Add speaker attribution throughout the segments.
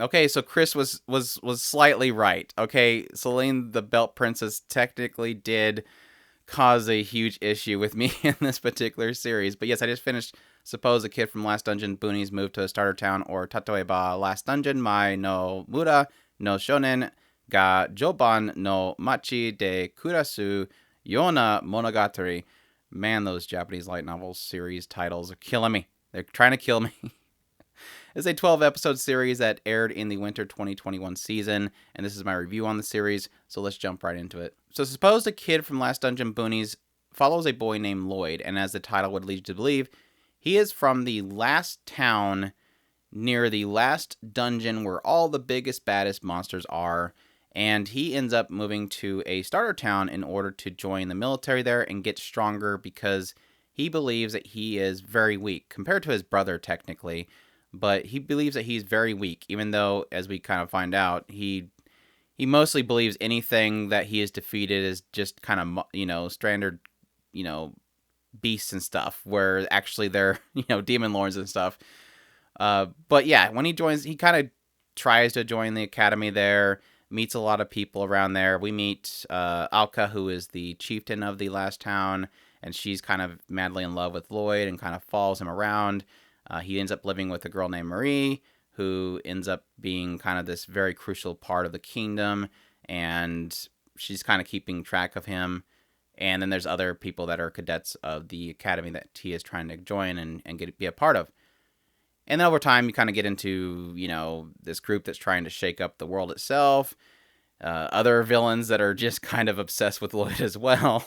Speaker 1: Okay, so Chris was slightly right. Okay, Celine the Belt Princess technically did cause a huge issue with me in this particular series. But yes, I just finished Suppose a Kid from Last Dungeon, Boonies moved to a starter town, or Tatoeba Last Dungeon, Mai no Mura no Shounen ga Joban no Machi de Kurasu Youna Monogatari. Man, those Japanese light novel series titles are killing me. They're trying to kill me. It's a 12 episode series that aired in the winter 2021 season, and this is my review on the series, so let's jump right into it. So, suppose a kid from Last Dungeon Boonies follows a boy named Lloyd, and as the title would lead you to believe, he is from the last town near the last dungeon where all the biggest, baddest monsters are, and he ends up moving to a starter town in order to join the military there and get stronger because he believes that he is very weak compared to his brother, technically. But he believes that he's very weak, even though, as we kind of find out, he mostly believes anything that he is defeated is just kind of, standard, you know, beasts and stuff, where actually they're, demon lords and stuff. But yeah, when he joins, he kind of tries to join the academy there, meets a lot of people around there. We meet Alka, who is the chieftain of the last town, and she's kind of madly in love with Lloyd and kind of follows him around. He ends up living with a girl named Marie, who ends up being kind of this very crucial part of the kingdom, and she's kind of keeping track of him. And then there's other people that are cadets of the academy that he is trying to join and be a part of. And then over time, you kind of get into, this group that's trying to shake up the world itself. Other villains that are just kind of obsessed with Lloyd as well.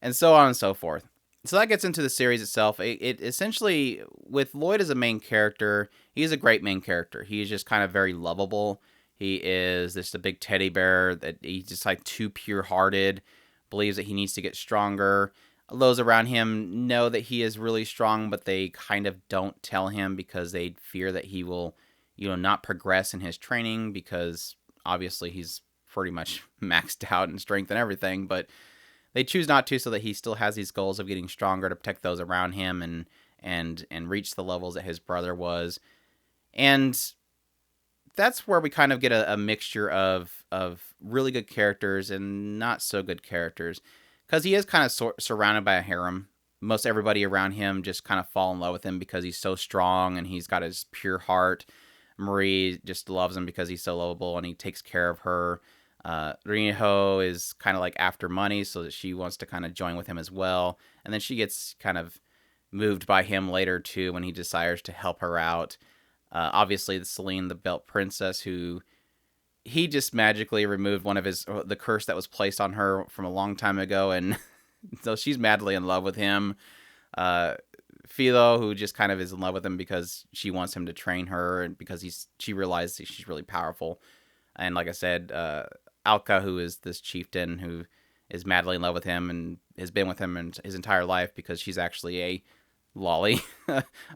Speaker 1: And so on and so forth. So that gets into the series itself. It essentially, with Lloyd as a main character, he's a great main character. He's just kind of very lovable. He is just a big teddy bear that he's just like too pure-hearted, believes that he needs to get stronger. Those around him know that he is really strong, but they kind of don't tell him because they fear that he will, not progress in his training because obviously he's pretty much maxed out in strength and everything, but they choose not to so that he still has these goals of getting stronger to protect those around him and reach the levels that his brother was. And that's where we kind of get a mixture of really good characters and not so good characters. Because he is kind of surrounded by a harem. Most everybody around him just kind of fall in love with him because he's so strong and he's got his pure heart. Marie just loves him because he's so lovable and he takes care of her. Rinho is kind of like after money, so that she wants to kind of join with him as well. And then she gets kind of moved by him later too when he desires to help her out. Obviously, Celine, the Belt Princess, who he just magically removed the curse that was placed on her from a long time ago, and so she's madly in love with him. Philo, who just kind of is in love with him because she wants him to train her, and because she realizes she's really powerful. And like I said, Alka, who is this chieftain who is madly in love with him and has been with him his entire life because she's actually a lolly,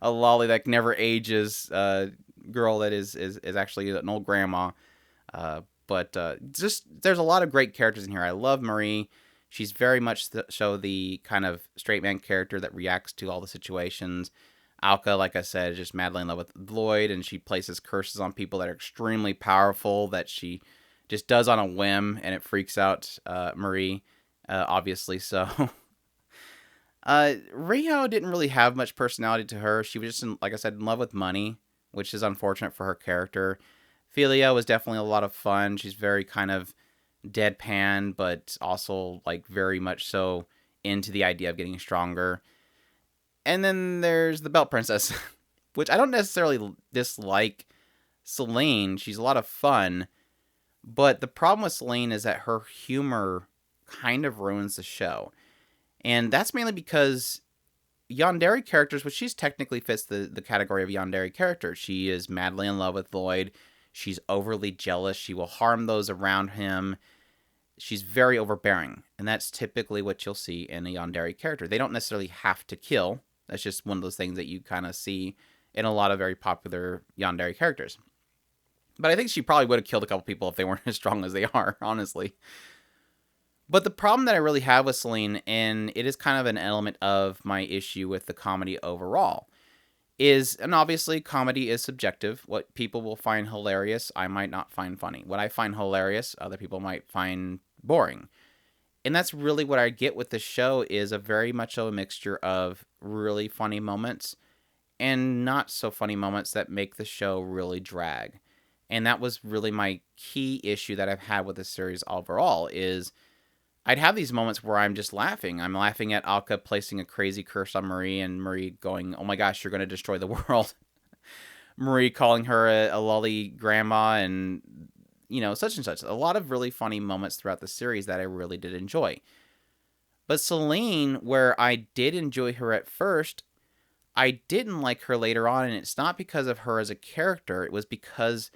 Speaker 1: a lolly that never ages, girl that is actually an old grandma. But just there's a lot of great characters in here. I love Marie. She's very much the kind of straight man character that reacts to all the situations. Alka, like I said, is just madly in love with Lloyd, and she places curses on people that are extremely powerful that she just does on a whim, and it freaks out Marie, obviously so. Rio didn't really have much personality to her. She was just, like I said, in love with money, which is unfortunate for her character. Philia was definitely a lot of fun. She's very kind of deadpan, but also like very much so into the idea of getting stronger. And then there's the Belt Princess, which I don't necessarily dislike Celine. She's a lot of fun. But the problem with Celine is that her humor kind of ruins the show. And that's mainly because yandere characters, which she's technically fits the category of yandere character. She is madly in love with Lloyd. She's overly jealous. She will harm those around him. She's very overbearing. And that's typically what you'll see in a yandere character. They don't necessarily have to kill. That's just one of those things that you kind of see in a lot of very popular yandere characters. But I think she probably would have killed a couple people if they weren't as strong as they are, honestly. But the problem that I really have with Celine, and it is kind of an element of my issue with the comedy overall, is, and obviously comedy is subjective. What people will find hilarious, I might not find funny. What I find hilarious, other people might find boring. And that's really what I get with the show, is a very much a mixture of really funny moments and not so funny moments that make the show really drag. And that was really my key issue that I've had with the series overall, is I'd have these moments where I'm just laughing. I'm laughing at Alka placing a crazy curse on Marie, and Marie going, "Oh my gosh, you're going to destroy the world." Marie calling her a lolly grandma, and such and such. A lot of really funny moments throughout the series that I really did enjoy. But Celine, where I did enjoy her at first, I didn't like her later on, and it's not because of her as a character. It was because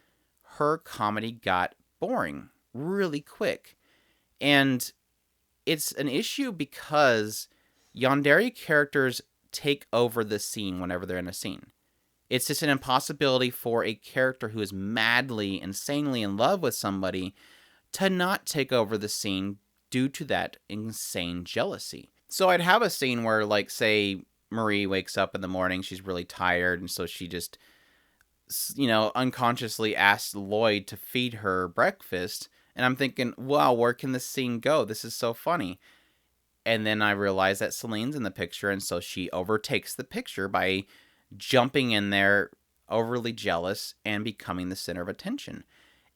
Speaker 1: her comedy got boring really quick. And it's an issue because yandere characters take over the scene whenever they're in a scene. It's just an impossibility for a character who is madly, insanely in love with somebody to not take over the scene due to that insane jealousy. So I'd have a scene where, like, say, Marie wakes up in the morning, she's really tired, and so she just, unconsciously asks Lloyd to feed her breakfast. And I'm thinking, wow, where can this scene go? This is so funny. And then I realize that Celine's in the picture, and so she overtakes the picture by jumping in there, overly jealous, and becoming the center of attention.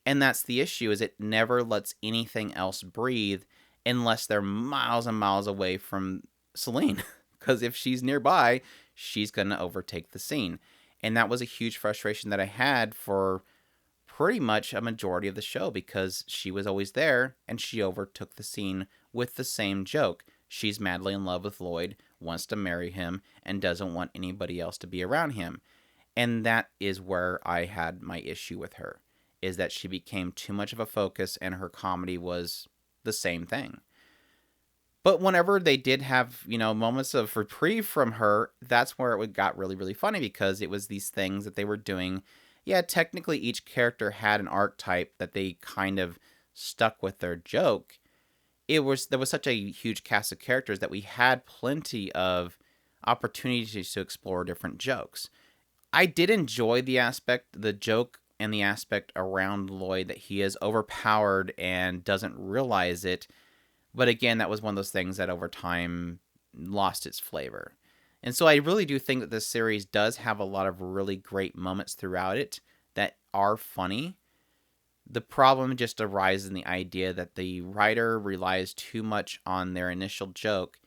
Speaker 1: And that's the issue, is it never lets anything else breathe unless they're miles and miles away from Celine. Because if she's nearby, she's going to overtake the scene. And that was a huge frustration that I had for pretty much a majority of the show, because she was always there and she overtook the scene with the same joke. She's madly in love with Lloyd, wants to marry him, and doesn't want anybody else to be around him. And that is where I had my issue with her, is that she became too much of a focus and her comedy was the same thing. But whenever they did have, moments of reprieve from her, that's where it got really, really funny, because it was these things that they were doing. Yeah, technically each character had an archetype that they kind of stuck with their joke. There was such a huge cast of characters that we had plenty of opportunities to explore different jokes. I did enjoy the joke and the aspect around Lloyd, that he is overpowered and doesn't realize it. But again, that was one of those things that over time lost its flavor. And so I really do think that this series does have a lot of really great moments throughout it that are funny. The problem just arises in the idea that the writer relies too much on their initial joke,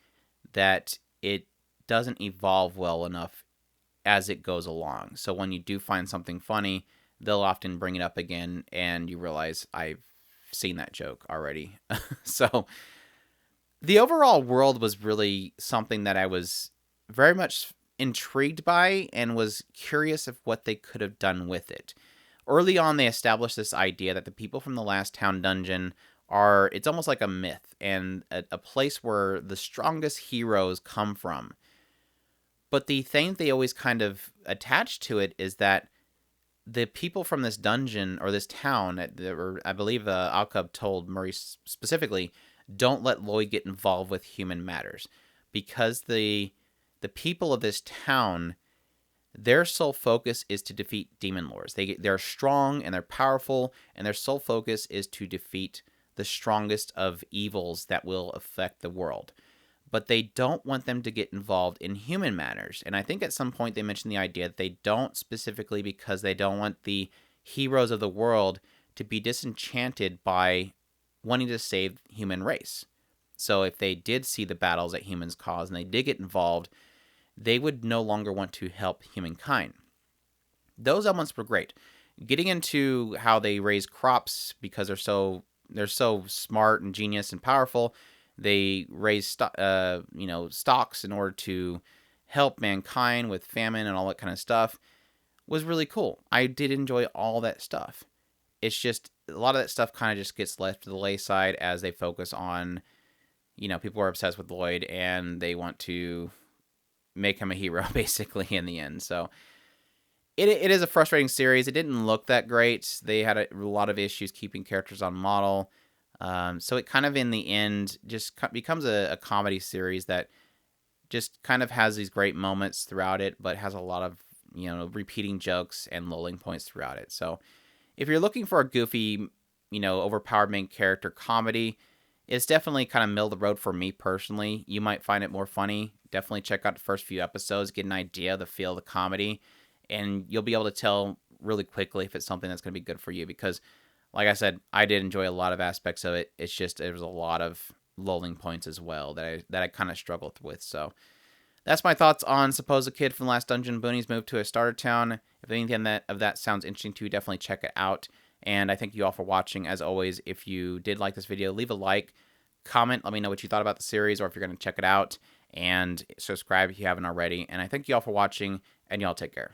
Speaker 1: that it doesn't evolve well enough as it goes along. So when you do find something funny, they'll often bring it up again, and you realize, I've seen that joke already. So the overall world was really something that I was very much intrigued by and was curious of what they could have done with it. Early on, they established this idea that the people from the Last Town Dungeon it's almost like a myth, and a place where the strongest heroes come from. But the thing they always kind of attach to it is that the people from this dungeon, or this town, I believe Alcub told Murray specifically, don't let Lloyd get involved with human matters, because the people of this town, their sole focus is to defeat demon lords. They're strong and they're powerful, and their sole focus is to defeat the strongest of evils that will affect the world. But they don't want them to get involved in human matters. And I think at some point they mentioned the idea that they don't, specifically because they don't want the heroes of the world to be disenchanted by wanting to save human race. So if they did see the battles that humans cause and they did get involved, they would no longer want to help humankind. Those elements were great. Getting into how they raise crops because they're so smart and genius and powerful, they raise stocks in order to help mankind with famine and all that kind of stuff, was really cool. I did enjoy all that stuff. It's just a lot of that stuff kind of just gets left to the wayside as they focus on, people are obsessed with Lloyd and they want to make him a hero basically in the end. So it is a frustrating series. It didn't look that great. They had a lot of issues keeping characters on model. So it kind of in the end just becomes a comedy series that just kind of has these great moments throughout it, but has a lot of repeating jokes and lulling points throughout it. So if you're looking for a goofy, overpowered main character comedy, it's definitely kind of middle of the road for me personally. You might find it more funny. Definitely check out the first few episodes, get an idea of the feel of the comedy, and you'll be able to tell really quickly if it's something that's going to be good for you. Because, like I said, I did enjoy a lot of aspects of it. It's just there was a lot of lulling points as well that I kind of struggled with. So that's my thoughts on Supposed Kid from Last Dungeon. Boonies moved to a starter town. If anything of that sounds interesting to you, definitely check it out. And I thank you all for watching. As always, if you did like this video, leave a like, comment, let me know what you thought about the series or if you're going to check it out, and subscribe if you haven't already. And I thank you all for watching, and y'all take care.